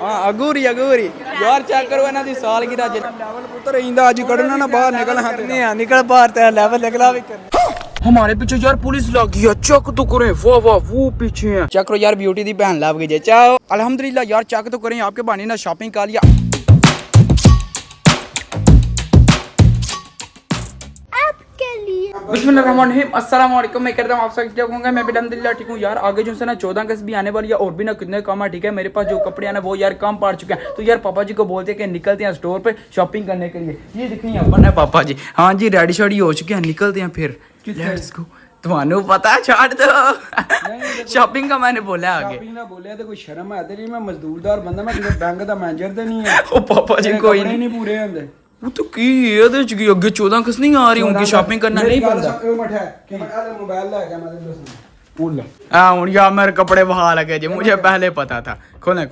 हाँ अगूरी यार चेक करो इन्हां दी सालगिरह च लेवल पुत्र इंदा अज कढना ना बाहर निकल हां निकल बाहर ते लेवल अगला भी कर। हमारे पीछे यार पुलिस लग गई है, चेक तो करें। वाह वाह वो पीछे है, चेक करो यार ब्यूटी दी बहन लग गई है। चाहो अल्हम्दुलिल्लाह यार चेक तो करें, आपके बहाने ना शॉपिंग कर लिया। बिस्मिल्लाहिर्रहमानिर्रहीम, अस्सलाम वालेकुम। मैं कहता हूँ आप सब ठीक होंगे, मैं भी अल्हम्दुलिल्लाह ठीक हूँ। यार आगे जो है ना 14 अगस्त भी आने वाली है और भी ना कितने काम है, ठीक है। मेरे पास जो कपड़े हैं ना वो यार कम पड़ चुके हैं, तो यार पापा जी को बोलते हैं कि निकलते हैं स्टोर पे शॉपिंग करने के लिए। ये देखिए अपन है पापा जी, हाँ जी रेडी शेडी हो चुके हैं, निकलते हैं फिर। Let's go. तुम्हारे पता है छाड़ दो शॉपिंग का मैंने बोला आगे शॉपिंग ना बोलिया तो कोई शर्म है तेरी, मैं मजदूरदार बंदा, मैं किसी बैंक दा मैनेजर ते नहीं है। ओ पापा जी कोई नहीं पूरे होंदे वो तो की ਇਹਦੇ ਚ ਕੀ ਅੱਗੇ 14 अगस्त नहीं आ रही होंगी, शॉपिंग करना नहीं पड़ता। ਉਹ ਮਠਾ ਕਿ ਮੈਂ ਮੋਬਾਈਲ ਲੈ ਕੇ ਮੈਂ ਤੈਨੂੰ ਦੱਸਣਾ उल्ला हाँ यार मेरे कपड़े बहा लगे जी, मुझे पहले पता था। खोले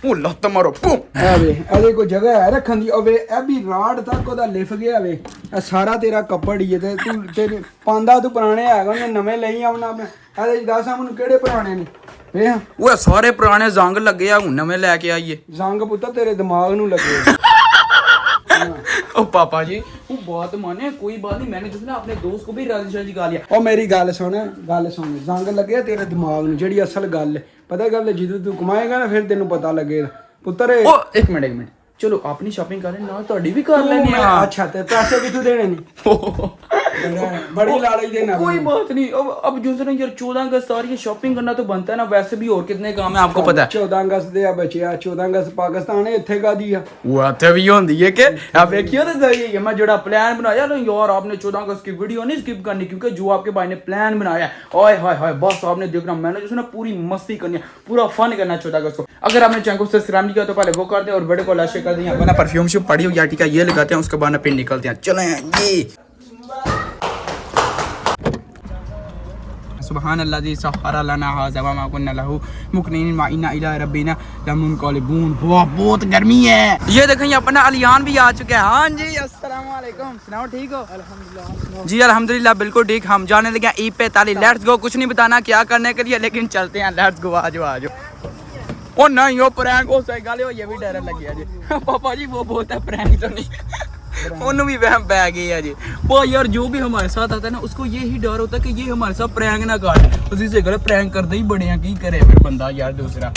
उल्ला तुम्हारो अबे अरे कोई जगह है रखन दी। अबे ए भी राड तक ओदा लिफ गया वे, ए सारा तेरा कपड़ ही है ते तू तेरे पांदा तू पुराने हैगा ने नवे लई आवना। मैं ए दस ਮੈਨੂੰ ਕਿਹੜੇ ਪੁਰਾਣੇ ਨੇ ਵੇ वो सारे पुराने जंग लगे आ, हुन नवे लेके आइए। जंग पुੱਤਰ तेरे दिमाग ਨੂੰ लगे। ओ पापा जी वो बात माने, कोई बात नहीं, मैंने जिसने अपने दोस्त को भी राजी गा लिया। ओ मेरी गल सुन जंग लगे तेरे दिमाग ਨੂੰ, ਜਿਹੜੀ ਅਸਲ ਗੱਲ ਪਤਾ ਗੱਲ ਜਦੋਂ ਤੂੰ ਕਮਾਏਗਾ ਨਾ ਫਿਰ ਤੈਨੂੰ ਪਤਾ ਲੱਗੇਗਾ ਪੁੱਤਰ। ओ एक मिनट चलो अपनी शॉपिंग कर लेना, ਤੁਹਾਡੀ भी कर लेनी है। अच्छा ते पैसे कितने देने नहीं बड़ी लालच देना। कोई बात नहीं, अब जो है ना यार 14 अगस्त आ रही है, शॉपिंग करना तो बनता है ना। वैसे भी और कितने काम है आपको पता है। 14 अगस्त दे बचिया 14 अगस्त पाकिस्तान इत्थे का दिया वो इत्थे भी होंदी है कि आप देखियो तो सही है। मैं जोड़ा प्लान बनाया ना यार, आपने 14 अगस्त की वीडियो नहीं स्किप करनी, क्योंकि जो आपके भाई ने प्लान बनाया है ओए हाय हाय बस आपने देखना। मैंने जो है ना पूरी मस्ती करनी है, पूरा फन करना है 14 अगस्त को। अगर आपने चैनल को सब्सक्राइब नहीं किया तो पहले वो कर दे और वीडियो को लाइक कर दें। अपना परफ्यूम से पड़ी हो या टीका ये लगाते हैं, उसके बाद फिर निकलते हैं। चलें ये सुभान अल्लाह जी सहारा लना हाज़ा व मा कुन्ना लहू मुक़रिनीन व इन्ना इला रब्बिना लमुनक़लिबून। वाह बहुत गर्मी है। ये देखें अपना अलियान भी आ चुका है। हाँ जी अस्सलाम वालेकुम, सुनाओ ठीक हो? अल्हम्दुलिल्लाह जी अल्हम्दुलिल्लाह बिल्कुल ठीक। हम जाने लगे ईद पे ताली। Let's go. कुछ नहीं बताना क्या करने के लिए, लेकिन चलते हैं। Let's go. आ जाओ ओ नहीं वो प्रैंक हो सही गल, ये भी डर लग गया जी। पापा जी वो बोलता है प्रैंक तो नहीं, उन्होंने भी वहम पै गई है जी। वो यार जो भी हमारे साथ आता है ना उसको यही डर होता है कि ये हमारे साथ प्रैंक ना कर, उसी से गलत प्रैंक करते ही बड़े हैं, की करे फिर बंदा यार दूसरा।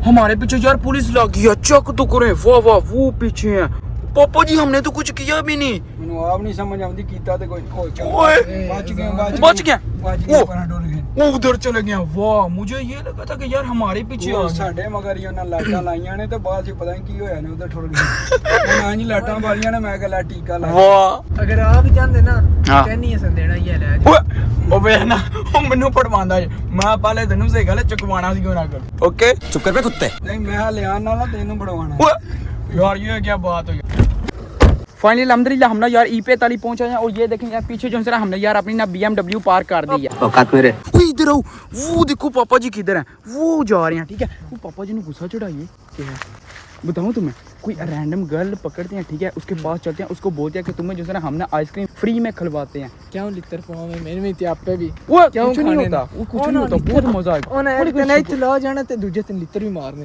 हमारे पीछे यार पुलिस लग गई है, चेक तो करें। वाह वाह वो पीछे है। पापा जी हमने तो कुछ किया भी नहीं। ਮੈਨੂੰ ਆਪ नहीं समझ आती कीता ते कोई ओ चल बच गया वो उधर चले गया। वाह मुझे ये लगा था कि यार हमारे पीछे आ ਸਾਡੇ ਮਗਰ ਹੀ ਉਹਨਾਂ ਲਾਟਾਂ ਲਾਈਆਂ ਨੇ ਤੇ ਬਾਅਦ ਚ ਪਤਾ ਨਹੀਂ ਕੀ ਹੋਇਆ ਨੇ ਉਧਰ ਠੁਰ ਗਏ। ਉਹਨਾਂ ਹੀ ਲਾਟਾਂ ਵਾਲੀਆਂ ਨੇ, ਮੈਂ ਕਹਿੰਦਾ ਟੀਕਾ ਲਾ। वाह अगर आप जानते ना कहनी है संदेना ये ले ओ वे ना ओ ਮੈਨੂੰ ਪੜਵਾਉਂਦਾ ਜੇ, ਮੈਂ ਪਹਿਲੇ ਤੈਨੂੰ ਸਹੀ ਗੱਲ ਚੁਕਵਾਣਾ ਸੀ ਕਿਉਂ ਨਾ ਕਰ। ओके चुप कर बे कुत्ते। नहीं मैं लियान ना तेनू बढ़वाना यार ये क्या बात हुई। फाइनली अल्हम्दुलिल्लाह हम ना यार ई पे ताली पहुंचा है और ये देखें यार पीछे जो है ना हमने यार अपनी ना BMW पार्क कर दी है। औकात मेरे इधर आओ, वो देखो पापा जी किधर हैं, वो जा रहे हैं ठीक है। वो पापा जी ने गुस्सा चढ़ाइए क्या है बताऊं तुम्हें, कोई रैंडम गर्ल पकड़ते हैं ठीक है, उसके पास चलते हैं, उसको बोलते हैं कि तुम्हें जो है ना हम ना आइसक्रीम फ्री में खिलवाते हैं। क्यों लिटर पाओ में मेरे में आप पे भी वो क्यों कुछ नहीं होता, वो कुछ नहीं होता, बहुत मजा आएगा। ओ ना एक नहीं चला जाना ते दूजे दिन लिटर भी मारने।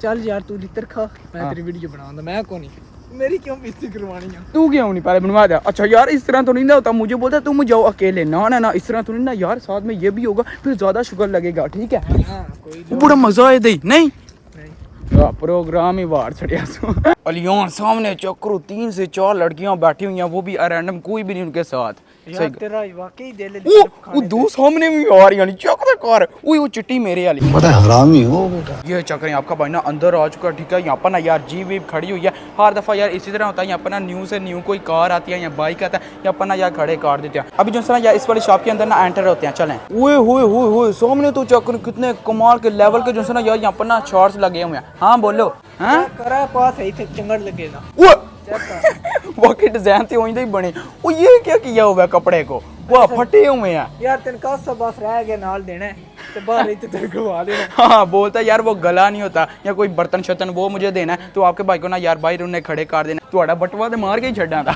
चल यार तू लिटर खा, मैं तेरी वीडियो बनाऊंगा। मैं को नहीं, मेरी क्यों बेइज्जती करवानी है? तू क्यों नहीं पहले बनवा दे। अच्छा यार इस तरह तो नहीं ना होता, मुझे बोलता तुम जाओ अकेले। ना ना ना इस तरह तो नहीं ना यार, साथ में ये भी होगा फिर ज्यादा शुगर लगेगा ठीक है। हां कोई बड़ा मजा आए दे नहीं प्रोग्राम ही बाहर चढ़िया सो। अलियान सामने चक्करो 3 से 4 लड़कियां बैठी हुई हैं, वो भी रैंडम, कोई भी नहीं उनके साथ। यार तेरा वाकई दिल वो दो सामने भी आ रही है चक दे कार। वो चिट्टी मेरे वाली बड़ा हरामी हो बेटा। ये चक्कर है आपका भाई ना अंदर आ चुका ठीक है। यहाँ पर ना यार जीप वीप खड़ी हुई है, हर दफा यार इसी तरह होता है। यहाँ पर ना न्यू से न्यू कोई कार आती है या बाइक आता है, यहाँ पर ना यार खड़े कार देते हैं। अभी जो है ना यार इस वाली शॉप के अंदर ना एंटर होते हैं। चलें ओए होए होए होए सामने तो चक्कर कितने कमाल के लेवल के जो है ना यार यहाँ पर ना शॉर्ट्स लगे हुए हैं। हाँ बोलो हाँ करा पास है थे चंगड़ लगेगा वाकई डिजाइन तो वहीं ही बने। वो ये क्या किया हुआ है कपड़े को, वो फटे हुए हैं यार तेन का सब बस रह गया नाल देना है। तो बाहर ही तेरे को आ लेना। हाँ बोलता है यार वो गला नहीं होता या कोई बर्तन शर्तन वो मुझे देना है तो आपके भाई को ना यार बाहर उन्हें खड़े कर देना थोड़ा बटवा तो मार के ही छड़ा था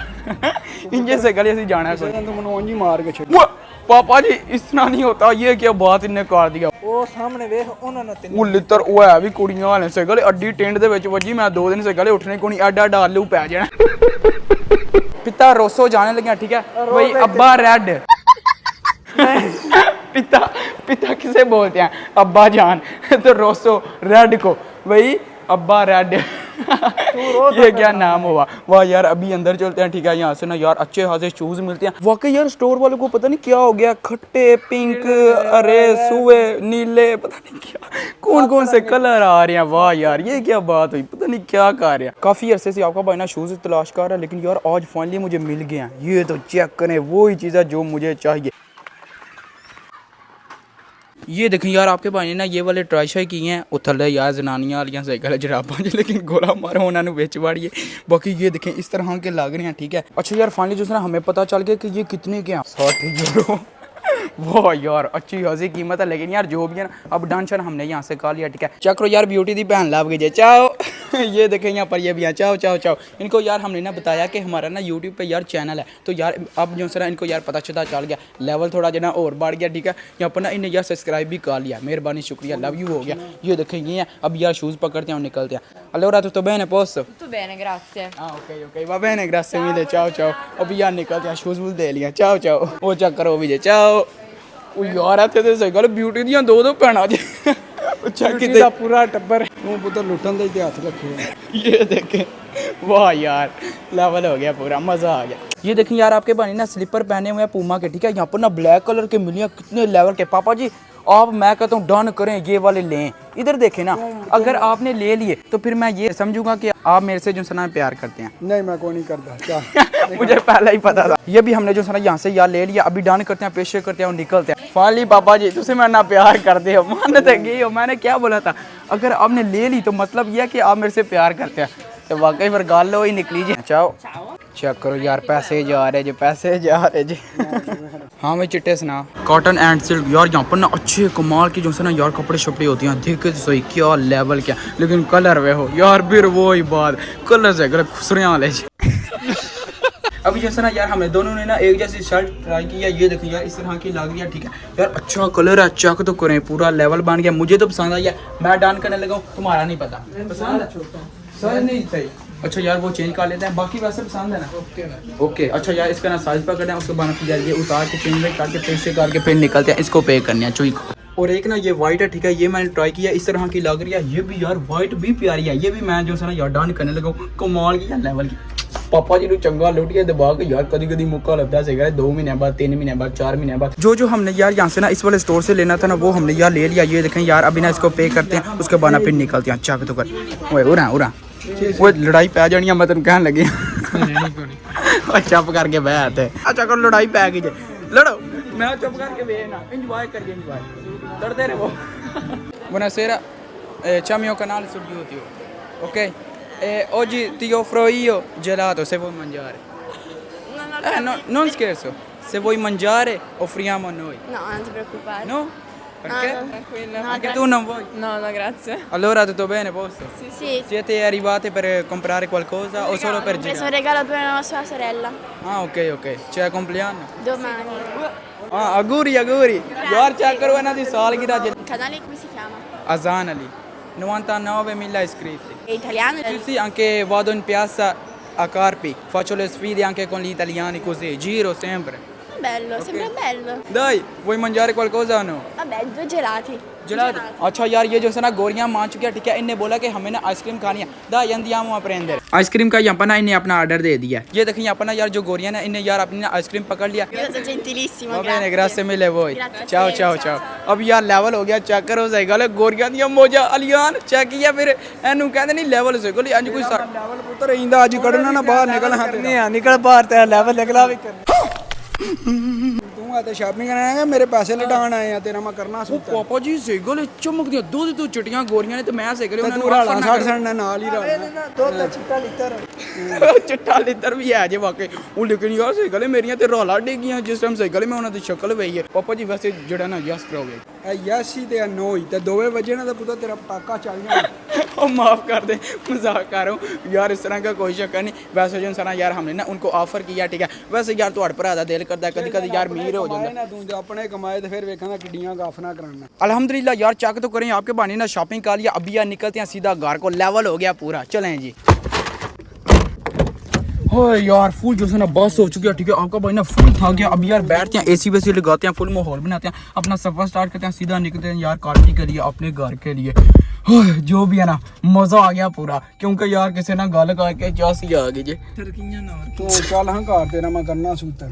इंजे से गले से जाना है तू मनोज जी मार के छड़ पापा जी इस तरह नहीं होता ये क्या बात इन्हें कर दिया ਉਹ ਸਾਹਮਣੇ ਵੇਖ ਉਹਨਾਂ ਨੇ ਤੈਨੂੰ ਉਹ ਲਿੱਤਰ ਉਹ ਹੈ ਵੀ ਕੁੜੀਆਂ ਵਾਲੇ ਸੇ ਗਲੇ ਅੱਡੀ ਟਿੰਡ ਦੇ ਵਿੱਚ ਵੱਜੀ ਮੈਂ 2 ਦਿਨ ਸੇ ਗਲੇ ਉੱਠਣੇ ਕੋਈ ਐਡਾ ਡਾਲੂ ਪੈ ਜਾਣਾ पिता रोसो जाने लगे ठीक है भाई अब्बा रेड पिता पिता किसे बोलते हैं अब्बा जान तो रोसो रेड को भाई अब्बा रेड ये क्या नाम हुआ वाह यार अभी अंदर चलते हैं ठीक है यहाँ से ना यार अच्छे खासे शूज मिलते हैं वाकई यार स्टोर वालों को पता नहीं क्या हो गया खट्टे पिंक अरे सुए नीले पता नहीं क्या कौन कौन से कलर आ रहे हैं वाह यार ये क्या बात हुई पता नहीं क्या कर रहे हैं काफी अरसे से आपका भाई ना शूज तलाश कर रहा है लेकिन यार आज फाइनली मुझे मिल गए हैं ये तो चेक करें वही चीज़ है जो मुझे चाहिए ये देखें यार आपके भाई ने ना ये वाले ट्राई शाई किए हैं उथले यार जनानियां वालियां सही गल जराबां च लेकिन गोला मारो उन्होंने बेच वाड़िए बाकी ये देखें इस तरह के लग रहे हैं ठीक है अच्छा यार फाइनली जो हमें पता चल गया कि ये कितने के हैं 60 यूरो वाह यार अच्छी खासी कीमत है लेकिन यार जो भी है ना अब डांसर हमने यहाँ से कहा लिया ठीक है चेक करो यार ब्यूटी दी बहन लाभ गई चाओ ये देखें यहाँ पर ये भी चाओ चाओ चाओ इनको यार हमने ना बताया कि हमारा ना यूट्यूब पे यार चैनल है तो यार अब जो सर इनको यार पता चल गया लेवल थोड़ा जो ना और बढ़ गया ठीक है यहाँ पर ना इन्हें यार सब्सक्राइब भी कर लिया मेहरबानी शुक्रिया लव यू हो गया ये देखें ये है अब यार शूज़ पकड़ते हैं और निकलते हैं allora tutto bene posto Tutto bene, grazie. ok va bene grazie mille ciao ciao अभी यार निकलते हैं शूज़ वूज़ दे लिया चाओ चाओ वो चेक करो भी चाओ यार ਇੱਥੇ ਤੇ ਸਹੀ ਗੱਲ ਬਿਊਟੀ ਦੀਆਂ ਦੋ ਭੈਣਾਂ ਜੀ ਅੱਛਾ ਕਿਤੇ ਦਾ ਪੂਰਾ ਟੱਬਰ ਤੂੰ ਪੁੱਤਰ ਲੁੱਟਣ ਦੇ ਤੇ ਹੱਥ ਰੱਖੇ ये देखें वाह यार लेवल हो गया पूरा मज़ा आ गया ये देखें यार आपके भाई ना स्लीपर पहने हुए हैं पूमा के ठीक है यहाँ पर ना ब्लैक कलर के मिलिए कितने लेवल के पापा जी आप मैं कहता हूँ डन करें ये वाले लें इधर देखें ना अगर आपने ले लिए तो फिर मैं ये समझूंगा कि आप मेरे से जो सना प्यार करते हैं नहीं मैं कोई नहीं करता क्या मुझे पहले ही पता था ये भी हमने जो सना यहाँ से यार ले लिया अभी डन करते हैं पेशे करते हैं और निकलते हैं फाइनली पापा जी तुझसे मैं ना प्यार करते हो मानते गई हो मैंने क्या बोला था अगर आपने ले ली तो मतलब ये है कि आप मेरे से प्यार करते हैं तो वाकई फिर गाल लो ही निकली जी चाओ चेक करो यार पैसे जा रहे जी हाँ भाई चिट्टे सुना कॉटन एंड सिल्क यार यहाँ पर ना अच्छे कमाल की जो है ना यार कपड़े शपड़े होती हैं देख सही क्या लेवल क्या लेकिन कलर वे हो यार फिर वो ही बात कलर से अगर खुसरियाँ वाले अभी जैसे ना यार हमें दोनों ने ना एक जैसी शर्ट ट्राई की है ये देखिए यार इस तरह की लग रही है ठीक है यार अच्छा कलर है चेक तो करें पूरा लेवल बन गया मुझे तो पसंद आई है मैं डन करने लगा हूँ तुम्हारा नहीं पता पसंद सर नहीं सही अच्छा यार वो चेंज कर लेते हैं बाकी वैसे पसंद है ना ओके अच्छा यार इसका ना साइज पकड़ना है उसके बाद फिर यार ये उतार के चेंज करके पैसे करके फिर निकलते हैं इसको पे करने हैं चुई और एक ना ये वाइट है ठीक है ये मैंने ट्राई किया इस तरह की लग रही है ये भी यार वाइट भी प्यारी है ये भी मैं जो है ना यार डन करने लगा हूँ कमाल की लेवल की पापा जी चंगा लुट के दबा के यार कभी कभी मौका लगता है 2 महीने बाद 3 महीने बाद 4 महीने बाद जो हमने यार यहाँ से ना इस वाले स्टोर से लेना था ना वो हमने यार ले लिया ये देखें यार अभी ना इसको पे करते हैं उसके बाद फिर निकलते हैं अच्छा तो कर उरा वो लड़ाई पै जानी मैं तेन कहन लगे चुप करके बह आते अच्छा कर लड़ाई पै गई लड़ो मैं चुप करके बेना एंजॉय करिए एंजॉय लड़ते रहो buonasera c'è mio canale su YouTube ok oggi ti offro io gelato se vuoi mangiare no, non scherzo se vuoi mangiare offriamo a noi No, non ti preoccupare. no? Perché? No, tranquillo. Anche tu non vuoi? No, no, grazie. Allora tutto bene, posto? Sì. Siete arrivati per comprare qualcosa o solo per Ho preso girare? un regalo per la sua sorella. Ah ok c'è il compleanno? Domani. Ah auguri यार check करो ना दी साल की राज Il canale come si chiama? Azan Ali 99.000 iscritti È italiano? sì anche vado in piazza a Carpi faccio le sfide anche con gli italiani così giro sempre Bello, sembra bello. dai vuoi mangiare qualcosa o no? Vabbè, 2 gelati. जलाद अच्छा यार ये जो है ना गोरियां मान चुकी है ठीक है इन्हें बोला कि हमें ना आइसक्रीम खानी है दाई अंदियाम वहाँ पर अंदर आइसक्रीम का यहाँ पर ना इन्हें अपना ऑर्डर दे दिया ये देखिए यहाँ पर ना यार जो गोरियां ना इन्हें यार अपनी ना आइसक्रीम पकड़ लिया Io sono gentilissimo, Va grazie. bene, grazie mille voi. Grazie a Ciao, te, ciao, ciao, ciao. अब यार लेवल हो गया चेक करो सही गल गोरियां ਦੀਆਂ ਮੋਜਾਂ ਅਲੀਆਨ ਚੈੱਕ ਕੀਤਾ ਫਿਰ ਇਹਨੂੰ ਕਹਿੰਦੇ ਨਹੀਂ ਲੈਵਲ ਸਹੀ ਗਲ ਅੱਜ ਕੋਈ ਲੈਵਲ ਪੁੱਤਰ ਇੰਦਾ ਅੱਜ ਕੱਢਣਾ ਨਾ ਬਾਹਰ ਨਿਕਲ ਹਾਂ ਕਰਨੇ ਆ ਨਿਕਲ ਬਾਹਰ ਤੇ ਲੈਵਲ ਅਗਲਾ ਵੀ ਕਰਨਾ ਤੂੰ ਆ ਤੇ ਸ਼ਾਪਿੰਗ ਕਰਨ ਆਇਆ ਮੇਰੇ ਪੈਸੇ ਲਟਾਣ ਆਏ ਆ ਤੇਰਾ ਮੈਂ ਕਰਨਾ ਉਹ ਪਾਪਾ ਜੀ ਸਹੀ ਗਲ ਚਮਕਦੀਆਂ ਦੁੱਧ ਤੋਂ ਚਿਟੀਆਂ ਗੋਰੀਆਂ ਨੇ ਤੇ ਮੈਂ ਸਹੀ ਗਲ ਉਹਨਾਂ ਤੂੰ ਰਾਲਾ 60 ਨਾਲ ਹੀ ਰਾਲਾ ਦੋ ਤਾਂ ਚਿੱਟਾ ਲਿੱਤਰ ਚਿੱਟਾ ਲਿੱਤਰ ਵੀ ਹੈ ਜੇ ਵਾਕਈ ਉਹ ਲੇਕਿਨ ਯਾਰ ਸਹੀ ਗਲ ਮੇਰੀਆਂ ਤੇ ਰੌਲਾ ਡਿੱਗੀਆਂ ਜਿਸ ਟਾਈਮ ਸਹੀ ਗਲ ਮੈਂ ਉਹਨਾਂ ਦੀ ਸ਼ਕਲ ਵੇਖੀ ਪਾਪਾ ਜੀ ਵੈਸੇ ਜਿਹੜਾ ਨਾ ਯਸ ਕਰੋਗੇ ਯੈਸ ਹੀ ਤੇ ਨੋ ਹੀ ਤੇ ਦੋਵੇਂ ਵਜੇ ਨਾ ਤਾਂ ਪੁੱਤ ਤੇਰਾ ਪਟਾਕਾ ਚੱਲ ਜਾਣਾ। ओ माफ़ कर दे, मजाक कर रहा हूँ यार, इस तरह का कोई चक्कर नहीं। वैसे जो इंसान यार हमने ना उनको ऑफर किया, ठीक है। वैसे यार ਤੁਹਾਡੇ ਭਰਾ ਦਾ ਦਿਲ ਕਰਦਾ ਕਦੀ ਕਦੀ ਯਾਰ मीर हो ਜਾਂਦਾ। ਨਾ ਤੂੰ ਤੇ ਆਪਣੇ ਕਮਾਏ ਤੇ ਫਿਰ ਵੇਖਾਂਗਾ ਕਿੱਡੀਆਂ ਗਾਫਨਾ ਕਰਾਉਣਾ। अल्हम्दुलिल्लाह यार, चेक तो करें आपके बहाने ना शॉपिंग कर लिया, अभी यार निकलते हैं सीधा घर को, लेवल हो गया पूरा। चलें जी। हो यार फुल जो है ना बस हो चुकी है, ठीक है। आपका भाई ना फुल थक गया, अब यार बैठते हैं, एसी वेसी लगाते हैं, फुल माहौल बनाते हैं, अपना सफर स्टार्ट करते हैं, सीधा निकलते हैं यार पार्टी के लिए, अपने घर के लिए। जो भी है ना मजा आ गया पूरा, क्योंकि यार किसी ना गल करके चासी आ गई जी। ਤੂੰ ਚੱਲ ਹਾਂ ਘਰ ਤੇਰਾ ਮੈਂ ਕਰਨਾ ਸੂਤਰ।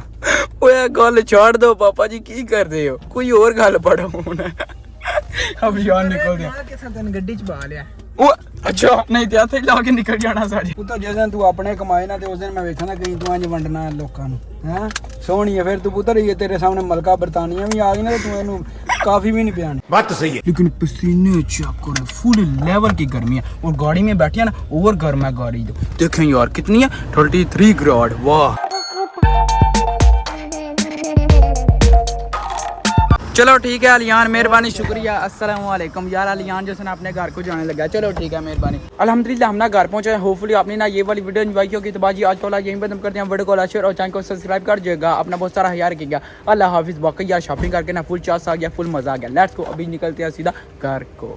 ओए गल छोड़ दो पापा जी, की कर रहे हो, कोई और गल पढ़ो अब यार निकल गया। ਕਿਸੇ ਦਿਨ ਗੱਡੀ ਚ ਬਾ ਲਿਆ। ओ अच्छा नहीं तो ਇੱਥੇ ਲਾ ਕੇ ਨਿਕਲ ਜਾਣਾ ਸਾਜੇ। ਤੂੰ ਤਾਂ ਜਿਸ ਦਿਨ ਤੂੰ ਆਪਣੇ ਕਮਾਏ ਨਾ ਤੇ ਉਸ ਦਿਨ ਮੈਂ ਵੇਖਾਂਗਾ ਕਈ ਤੂੰ ਇੰਜ ਵੰਡਣਾ ਲੋਕਾਂ ਨੂੰ ਹੈ। ਸੋਹਣੀ ਹੈ ਫਿਰ ਤੂੰ ਪੁੱਤਰ, ਇਹ ਤੇਰੇ ਸਾਹਮਣੇ ਮਲਕਾ ਬਰਤਾਨੀਆ ਵੀ ਆ ਗਈ ਨਾ ਤੇ ਤੂੰ ਇਹਨੂੰ काफी भी नहीं पियाने। बात तो सही है, लेकिन पसीने चेक करो, फुल लेवल की गर्मी है, और गाड़ी में बैठी है ना ओवर गर्म है गाड़ी। देखें यार कितनी है, 33 ग्रेड, वाह। चलो ठीक है अलियान, मेहरबानी, शुक्रिया, अस्सलाम वालेकुम। यार अलियान जो है ना अपने घर को जाने लगा, चलो ठीक है, मेहरबानी। अल्हम्दुलिल्लाह हम ना घर पहुंचे हैं। होपफुली आपने ना ये वाली वीडियो एंजॉय की होगी। तो बाजी आज को यहीं पर करते हैं, वीडियो को लाइक शेयर और चैनल को सब्सक्राइब कर दीजिएगा। अपना बहुत सारा ख्याल रखिएगा। अल्लाह हाफिज़। बाकी यार शॉपिंग करके ना फुल चार्ज आ गया, फुल मजा आ गया। लेट्स गो, अभी निकलते हैं सीधा घर को।